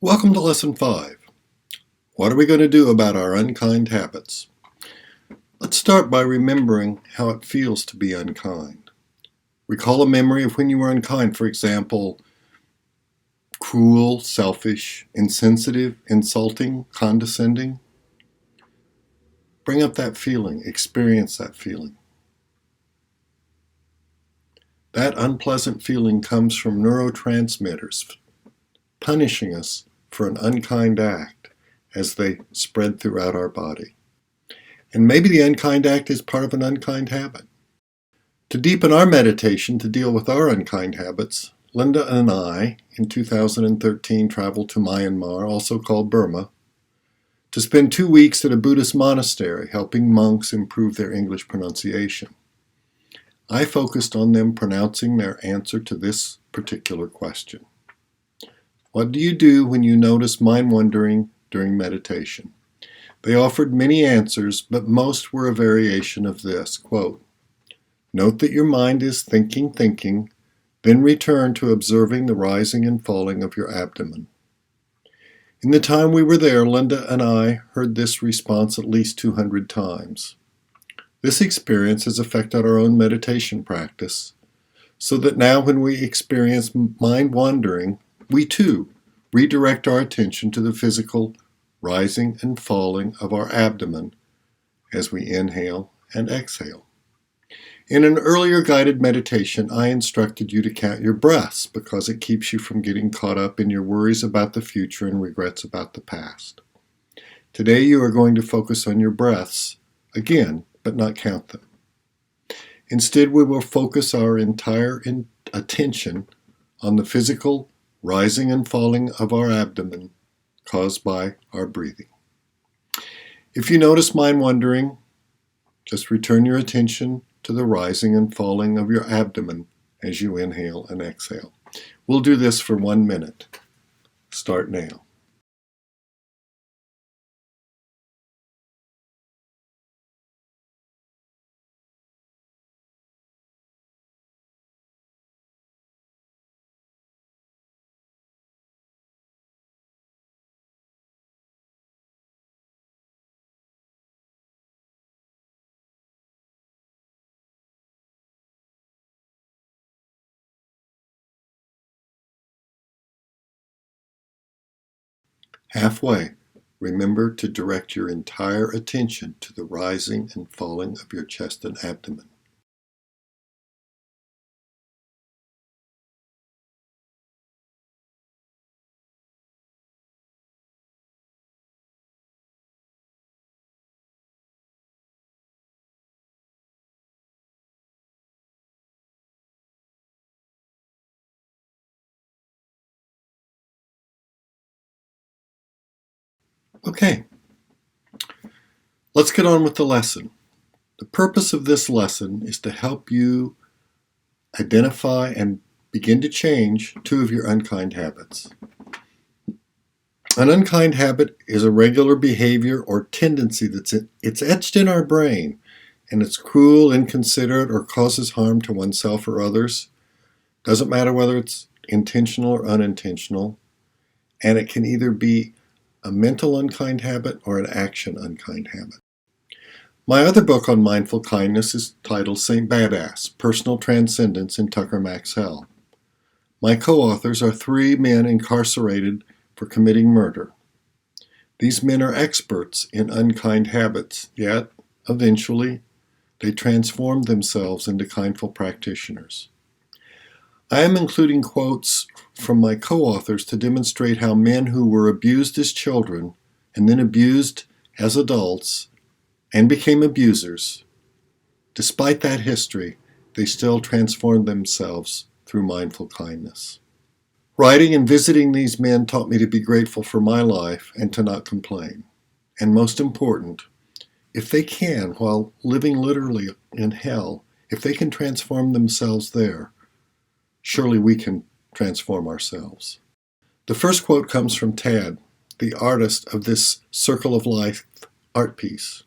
Welcome to Lesson 5. What are we going to do about our unkind habits? Let's start by remembering how it feels to be unkind. Recall a memory of when you were unkind, for example, cruel, selfish, insensitive, insulting, condescending. Bring up that feeling, experience that feeling. That unpleasant feeling comes from neurotransmitters punishing us for an unkind act as they spread throughout our body. And maybe the unkind act is part of an unkind habit. To deepen our meditation to deal with our unkind habits, Linda and I, in 2013, traveled to Myanmar, also called Burma, to spend 2 weeks at a Buddhist monastery helping monks improve their English pronunciation. I focused on them pronouncing their answer to this particular question. What do you do when you notice mind wandering during meditation? They offered many answers, but most were a variation of this, quote, "Note that your mind is thinking, then return to observing the rising and falling of your abdomen." In the time we were there, Linda and I heard this response at least 200 times. This experience has affected our own meditation practice, so that now when we experience mind wandering, we too redirect our attention to the physical rising and falling of our abdomen as we inhale and exhale. In an earlier guided meditation, I instructed you to count your breaths because it keeps you from getting caught up in your worries about the future and regrets about the past. Today you are going to focus on your breaths again, but not count them. Instead, we will focus our entire attention on the physical rising and falling of our abdomen caused by our breathing. If you notice mind wandering, just return your attention to the rising and falling of your abdomen as you inhale and exhale. We'll do this for 1 minute. Start now. Halfway, remember to direct your entire attention to the rising and falling of your chest and abdomen. Okay, let's get on with the lesson. The purpose of this lesson is to help you identify and begin to change 2 of your unkind habits. An unkind habit is a regular behavior or tendency it's etched in our brain, and it's cruel, inconsiderate, or causes harm to oneself or others. Doesn't matter whether it's intentional or unintentional, and it can either be a mental unkind habit or an action unkind habit. My other book on mindful kindness is titled St. Badass, Personal Transcendence in Tucker Max Hell. My co-authors are 3 men incarcerated for committing murder. These men are experts in unkind habits, yet, eventually, they transform themselves into kindful practitioners. I am including quotes from my co-authors to demonstrate how men who were abused as children and then abused as adults and became abusers, despite that history, they still transformed themselves through mindful kindness. Writing and visiting these men taught me to be grateful for my life and to not complain. And most important, if they can, while living literally in hell, if they can transform themselves there, surely we can transform ourselves. The first quote comes from Tad, the artist of this Circle of Life art piece.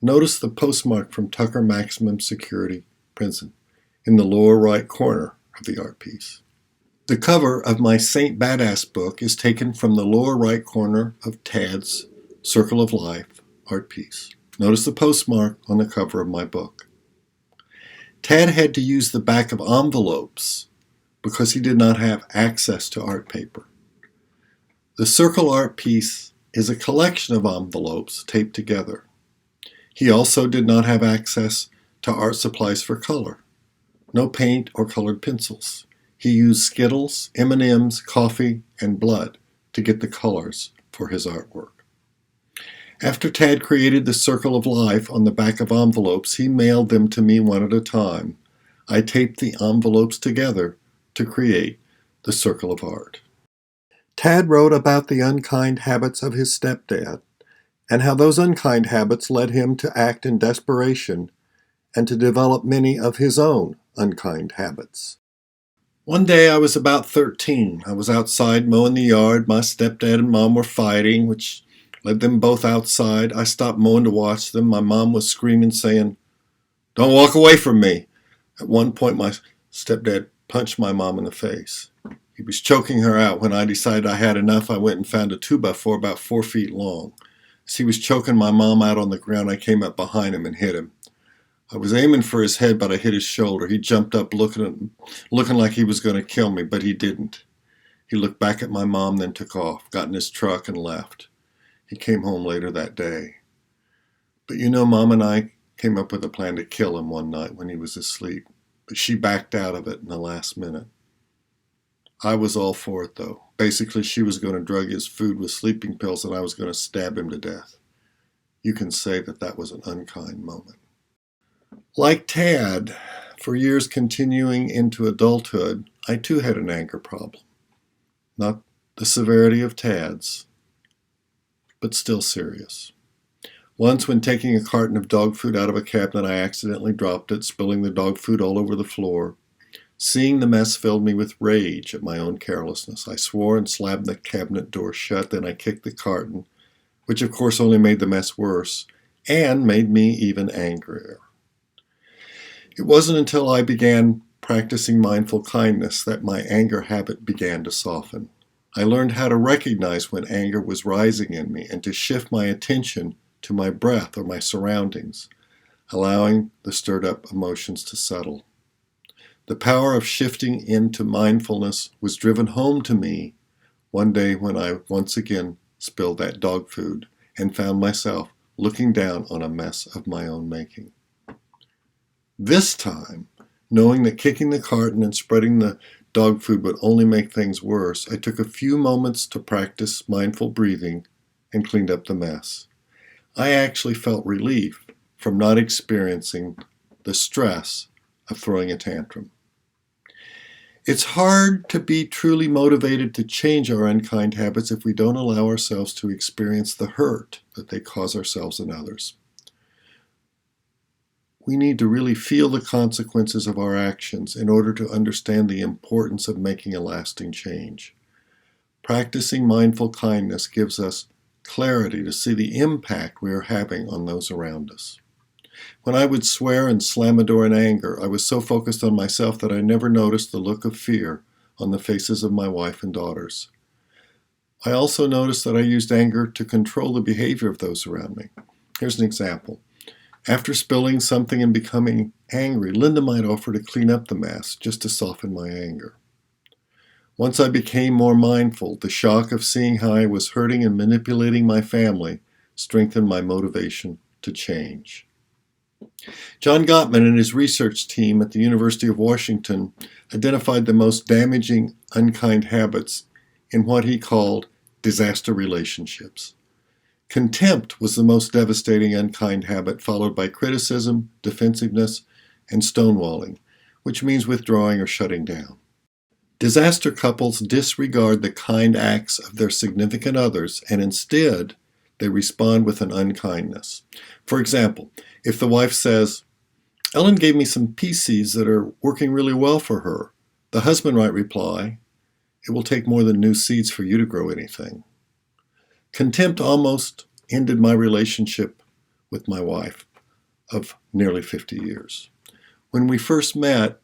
Notice the postmark from Tucker Maximum Security Prison in the lower right corner of the art piece. The cover of my Saint Badass book is taken from the lower right corner of Tad's Circle of Life art piece. Notice the postmark on the cover of my book. Tad had to use the back of envelopes because he did not have access to art paper. The circle art piece is a collection of envelopes taped together. He also did not have access to art supplies for color. No paint or colored pencils. He used Skittles, M&Ms, coffee, and blood to get the colors for his artwork. After Tad created the Circle of Life on the back of envelopes, he mailed them to me one at a time. I taped the envelopes together to create the Circle of Art. Tad wrote about the unkind habits of his stepdad and how those unkind habits led him to act in desperation and to develop many of his own unkind habits. One day I was about 13. I was outside mowing the yard. My stepdad and mom were fighting, which led them both outside. I stopped mowing to watch them. My mom was screaming, saying, "Don't walk away from me." At one point, my stepdad punched my mom in the face. He was choking her out. When I decided I had enough, I went and found a 2x4 about 4 feet long. As he was choking my mom out on the ground, I came up behind him and hit him. I was aiming for his head, but I hit his shoulder. He jumped up looking like he was going to kill me, but he didn't. He looked back at my mom, then took off, got in his truck, and left. He came home later that day. But Mom and I came up with a plan to kill him one night when he was asleep, but she backed out of it in the last minute. I was all for it, though. Basically, she was going to drug his food with sleeping pills, and I was going to stab him to death. You can say that was an unkind moment. Like Tad, for years continuing into adulthood, I too had an anger problem. Not the severity of Tad's, but still serious. Once, when taking a carton of dog food out of a cabinet, I accidentally dropped it, spilling the dog food all over the floor. Seeing the mess filled me with rage at my own carelessness. I swore and slammed the cabinet door shut, then I kicked the carton, which of course only made the mess worse, and made me even angrier. It wasn't until I began practicing mindful kindness that my anger habit began to soften. I learned how to recognize when anger was rising in me and to shift my attention to my breath or my surroundings, allowing the stirred up emotions to settle. The power of shifting into mindfulness was driven home to me one day when I once again spilled that dog food and found myself looking down on a mess of my own making. This time, knowing that kicking the carton and spreading the dog food would only make things worse, I took a few moments to practice mindful breathing and cleaned up the mess. I actually felt relief from not experiencing the stress of throwing a tantrum. It's hard to be truly motivated to change our unkind habits if we don't allow ourselves to experience the hurt that they cause ourselves and others. We need to really feel the consequences of our actions in order to understand the importance of making a lasting change. Practicing mindful kindness gives us clarity to see the impact we are having on those around us. When I would swear and slam a door in anger, I was so focused on myself that I never noticed the look of fear on the faces of my wife and daughters. I also noticed that I used anger to control the behavior of those around me. Here's an example. After spilling something and becoming angry, Linda might offer to clean up the mess just to soften my anger. Once I became more mindful, the shock of seeing how I was hurting and manipulating my family strengthened my motivation to change. John Gottman and his research team at the University of Washington identified the most damaging unkind habits in what he called disaster relationships. Contempt was the most devastating unkind habit, followed by criticism, defensiveness, and stonewalling, which means withdrawing or shutting down. Disaster couples disregard the kind acts of their significant others, and instead, they respond with an unkindness. For example, if the wife says, "Ellen gave me some pea seeds that are working really well for her," the husband might reply, "It will take more than new seeds for you to grow anything." Contempt almost ended my relationship with my wife of nearly 50 years. When we first met,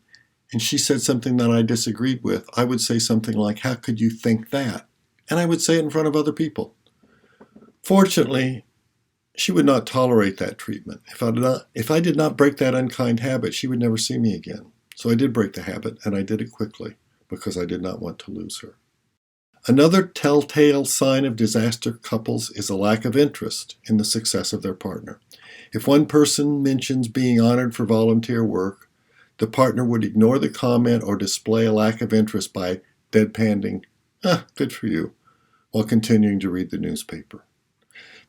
and she said something that I disagreed with, I would say something like, "How could you think that?" And I would say it in front of other people. Fortunately, she would not tolerate that treatment. If I did not break that unkind habit, she would never see me again. So I did break the habit, and I did it quickly because I did not want to lose her. Another telltale sign of disaster couples is a lack of interest in the success of their partner. If one person mentions being honored for volunteer work, the partner would ignore the comment or display a lack of interest by deadpanning, good for you, while continuing to read the newspaper.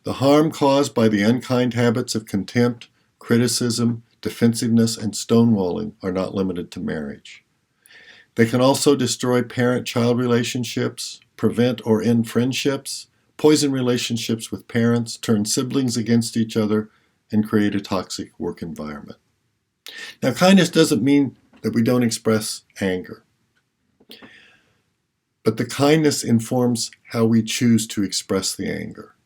The harm caused by the unkind habits of contempt, criticism, defensiveness, and stonewalling are not limited to marriage. They can also destroy parent-child relationships, prevent or end friendships, poison relationships with parents, turn siblings against each other, and create a toxic work environment. Now, kindness doesn't mean that we don't express anger, but the kindness informs how we choose to express the anger.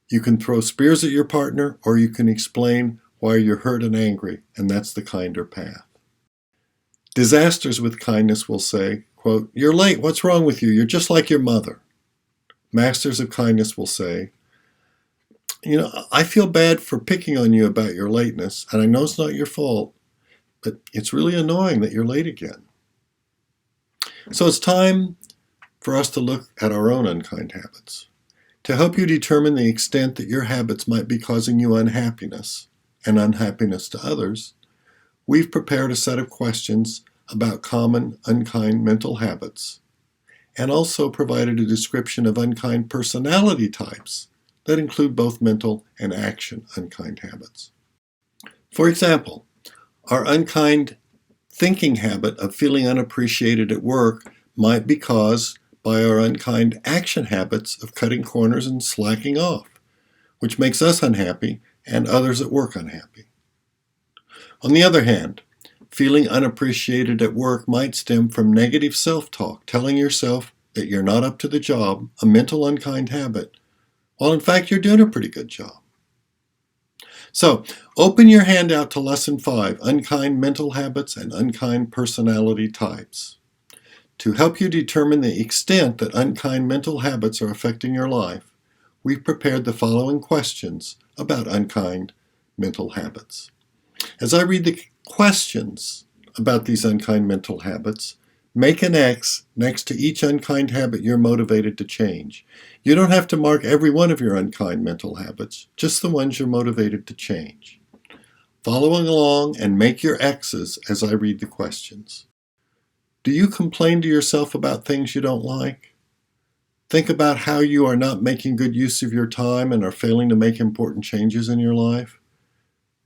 You can throw spears at your partner, or you can explain why you're hurt and angry, and that's the kinder path. Disasters with kindness will say, quote, "You're late, what's wrong with you? You're just like your mother." Masters of kindness will say, "I feel bad for picking on you about your lateness, and I know it's not your fault, but it's really annoying that you're late again." So it's time for us to look at our own unkind habits. To help you determine the extent that your habits might be causing you unhappiness and unhappiness to others, we've prepared a set of questions about common unkind mental habits and also provided a description of unkind personality types that include both mental and action unkind habits. For example, our unkind thinking habit of feeling unappreciated at work might be caused by our unkind action habits of cutting corners and slacking off, which makes us unhappy and others at work unhappy. On the other hand, feeling unappreciated at work might stem from negative self-talk, telling yourself that you're not up to the job, a mental unkind habit, while in fact you're doing a pretty good job. So, open your handout to Lesson 5, Unkind Mental Habits and Unkind Personality Types. To help you determine the extent that unkind mental habits are affecting your life, we've prepared the following questions about unkind mental habits. As I read the questions about these unkind mental habits, make an X next to each unkind habit you're motivated to change. You don't have to mark every one of your unkind mental habits, just the ones you're motivated to change. Follow along and make your X's as I read the questions. Do you complain to yourself about things you don't like? Think about how you are not making good use of your time and are failing to make important changes in your life.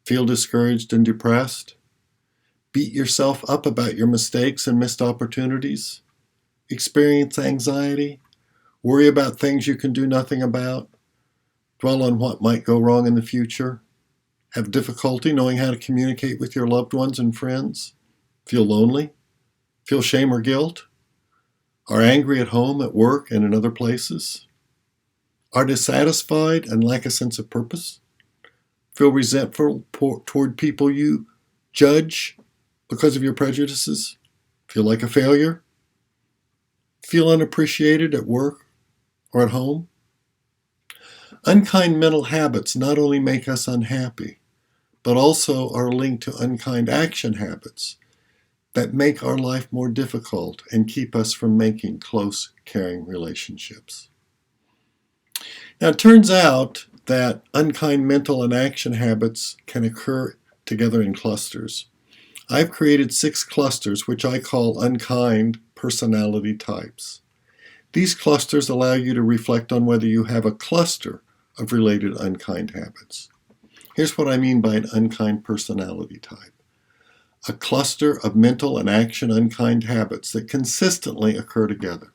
Feel discouraged and depressed? Beat yourself up about your mistakes and missed opportunities? Experience anxiety? Worry about things you can do nothing about? Dwell on what might go wrong in the future? Have difficulty knowing how to communicate with your loved ones and friends? Feel lonely? Feel shame or guilt? Are angry at home, at work, and in other places? Are dissatisfied and lack a sense of purpose? Feel resentful toward people you judge because of your prejudices? Feel like a failure? Feel unappreciated at work or at home? Unkind mental habits not only make us unhappy, but also are linked to unkind action habits that make our life more difficult and keep us from making close, caring relationships. Now, it turns out that unkind mental and action habits can occur together in clusters. I've created 6 clusters, which I call unkind personality types. These clusters allow you to reflect on whether you have a cluster of related unkind habits. Here's what I mean by an unkind personality type. A cluster of mental and action unkind habits that consistently occur together.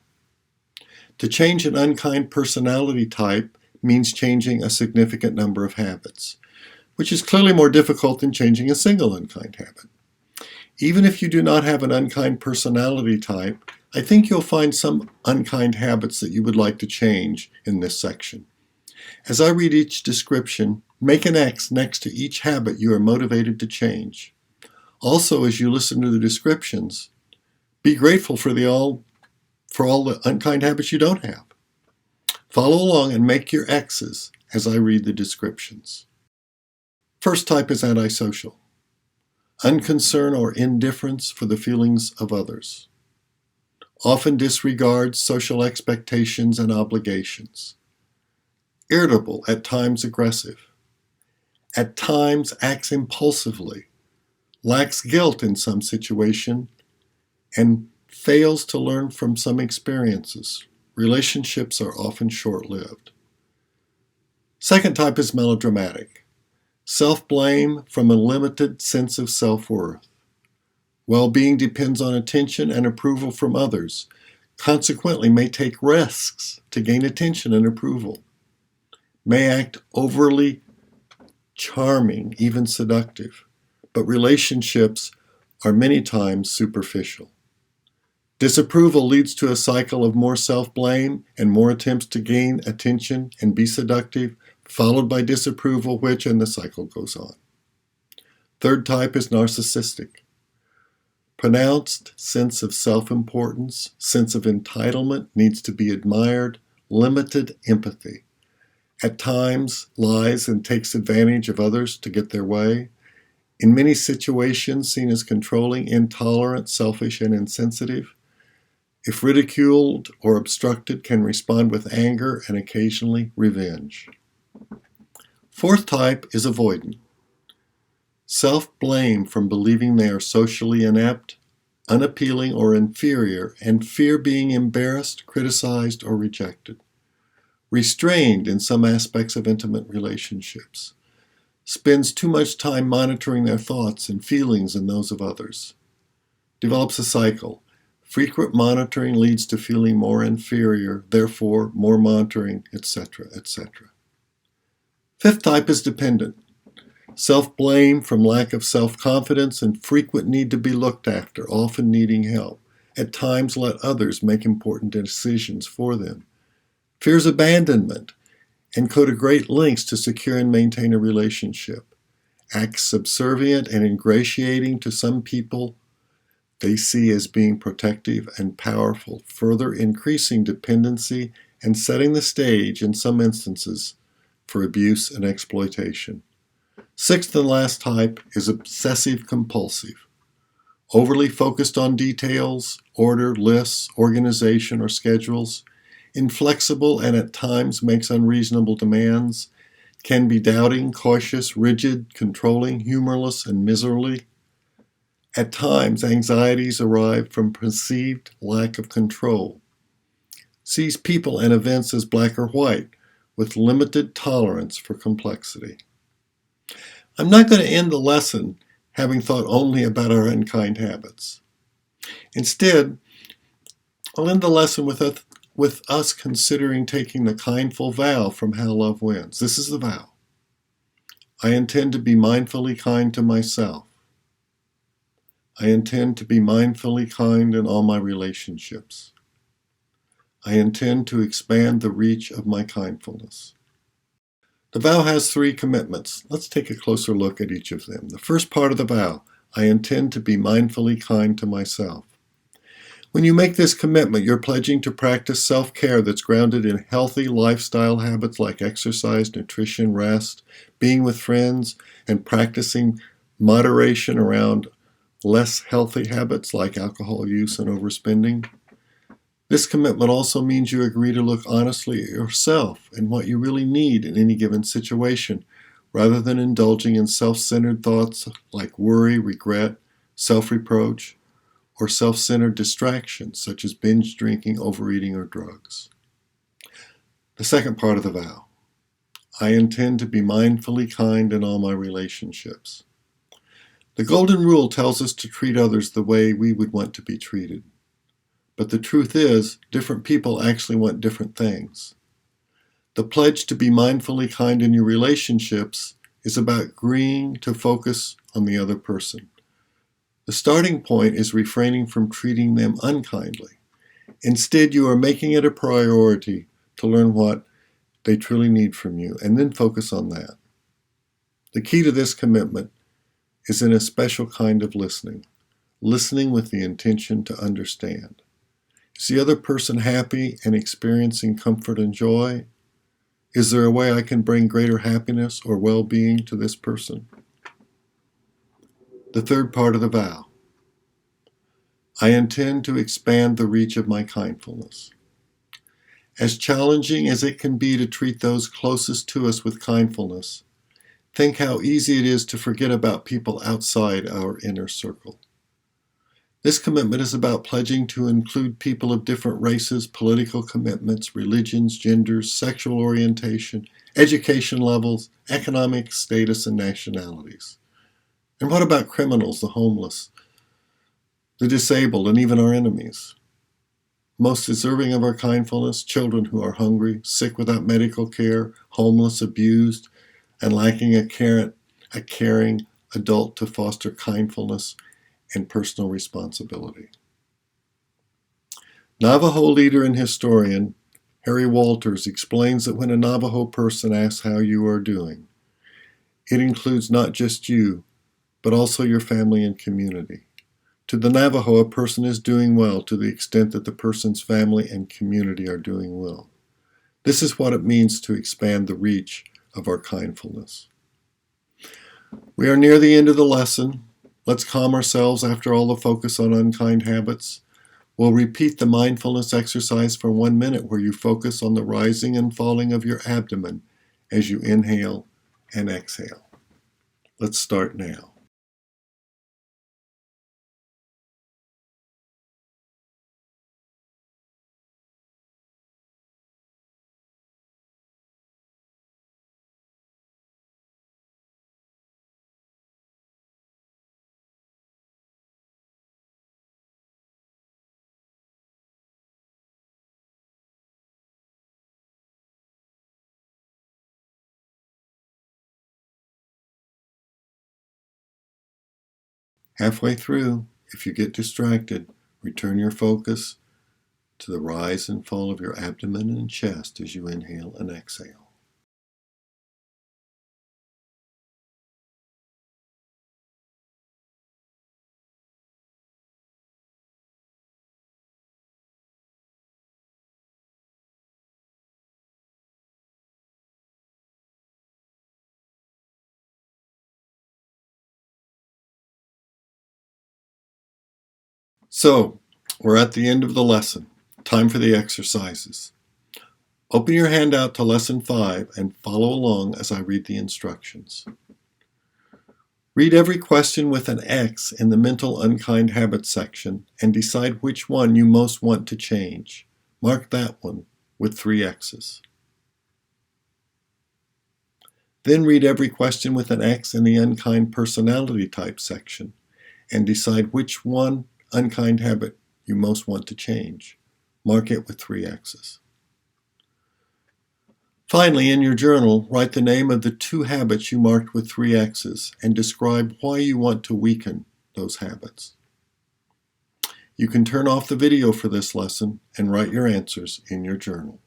To change an unkind personality type means changing a significant number of habits, which is clearly more difficult than changing a single unkind habit. Even if you do not have an unkind personality type, I think you'll find some unkind habits that you would like to change in this section. As I read each description, make an X next to each habit you are motivated to change. Also, as you listen to the descriptions, be grateful for all the unkind habits you don't have. Follow along and make your X's as I read the descriptions. First type is antisocial. Unconcern or indifference for the feelings of others. Often disregards social expectations and obligations. Irritable, at times aggressive. At times acts impulsively. Lacks guilt in some situation, and fails to learn from some experiences. Relationships are often short-lived. Second type is melodramatic. Self-blame from a limited sense of self-worth. Well-being depends on attention and approval from others. Consequently, may take risks to gain attention and approval. May act overly charming, even seductive. But relationships are many times superficial. Disapproval leads to a cycle of more self-blame and more attempts to gain attention and be seductive, followed by disapproval, and the cycle goes on. Third type is narcissistic. Pronounced sense of self-importance, sense of entitlement, needs to be admired, limited empathy. At times lies and takes advantage of others to get their way. In many situations seen as controlling, intolerant, selfish, and insensitive. If ridiculed or obstructed, can respond with anger and occasionally revenge. Fourth type is avoidant. Self-blame from believing they are socially inept, unappealing, or inferior, and fear being embarrassed, criticized, or rejected. Restrained in some aspects of intimate relationships. Spends too much time monitoring their thoughts and feelings and those of others. Develops a cycle. Frequent monitoring leads to feeling more inferior, therefore more monitoring, etc., etc. Fifth type is dependent. Self-blame from lack of self-confidence and frequent need to be looked after, often needing help. At times let others make important decisions for them. Fears abandonment and go to great lengths to secure and maintain a relationship. Acts subservient and ingratiating to some people they see as being protective and powerful, further increasing dependency and setting the stage, in some instances, for abuse and exploitation. Sixth and last type is obsessive compulsive. Overly focused on details, order, lists, organization, or schedules. Inflexible and at times makes unreasonable demands. Can be doubting, cautious, rigid, controlling, humorless, and miserly. At times, anxieties arrive from perceived lack of control. Sees people and events as black or white, with limited tolerance for complexity. I'm not going to end the lesson having thought only about our unkind habits. Instead, I'll end the lesson with us considering taking the kindful vow from How Love Wins. This is the vow. I intend to be mindfully kind to myself. I intend to be mindfully kind in all my relationships. I intend to expand the reach of my kindfulness. The vow has 3 commitments. Let's take a closer look at each of them. The first part of the vow, I intend to be mindfully kind to myself. When you make this commitment, you're pledging to practice self-care that's grounded in healthy lifestyle habits like exercise, nutrition, rest, being with friends, and practicing moderation around less healthy habits like alcohol use and overspending. This commitment also means you agree to look honestly at yourself and what you really need in any given situation, rather than indulging in self-centered thoughts like worry, regret, self-reproach, or self-centered distractions such as binge drinking, overeating, or drugs. The second part of the vow. I intend to be mindfully kind in all my relationships. The Golden Rule tells us to treat others the way we would want to be treated. But the truth is, different people actually want different things. The pledge to be mindfully kind in your relationships is about agreeing to focus on the other person. The starting point is refraining from treating them unkindly. Instead, you are making it a priority to learn what they truly need from you, and then focus on that. The key to this commitment is in a special kind of listening, listening with the intention to understand. Is the other person happy and experiencing comfort and joy? Is there a way I can bring greater happiness or well-being to this person? The third part of the vow. I intend to expand the reach of my kindfulness. As challenging as it can be to treat those closest to us with kindfulness, think how easy it is to forget about people outside our inner circle. This commitment is about pledging to include people of different races, political commitments, religions, genders, sexual orientation, education levels, economic status, and nationalities. And what about criminals, the homeless, the disabled, and even our enemies? Most deserving of our kindfulness, children who are hungry, sick without medical care, homeless, abused, and lacking a caring adult to foster kindfulness and personal responsibility. Navajo leader and historian Harry Walters explains that when a Navajo person asks how you are doing, it includes not just you, but also your family and community. To the Navajo, a person is doing well to the extent that the person's family and community are doing well. This is what it means to expand the reach of our kindfulness. We are near the end of the lesson. Let's calm ourselves after all the focus on unkind habits. We'll repeat the mindfulness exercise for 1 minute where you focus on the rising and falling of your abdomen as you inhale and exhale. Let's start now. Halfway through, if you get distracted, return your focus to the rise and fall of your abdomen and chest as you inhale and exhale. So, we're at the end of the lesson. Time for the exercises. Open your handout to Lesson 5 and follow along as I read the instructions. Read every question with an X in the Mental Unkind Habits section and decide which one you most want to change. Mark that one with 3 X's. Then read every question with an X in the Unkind Personality Type section and decide which one unkind habit you most want to change. Mark it with 3 X's. Finally, in your journal, write the name of the 2 habits you marked with 3 X's and describe why you want to weaken those habits. You can turn off the video for this lesson and write your answers in your journal.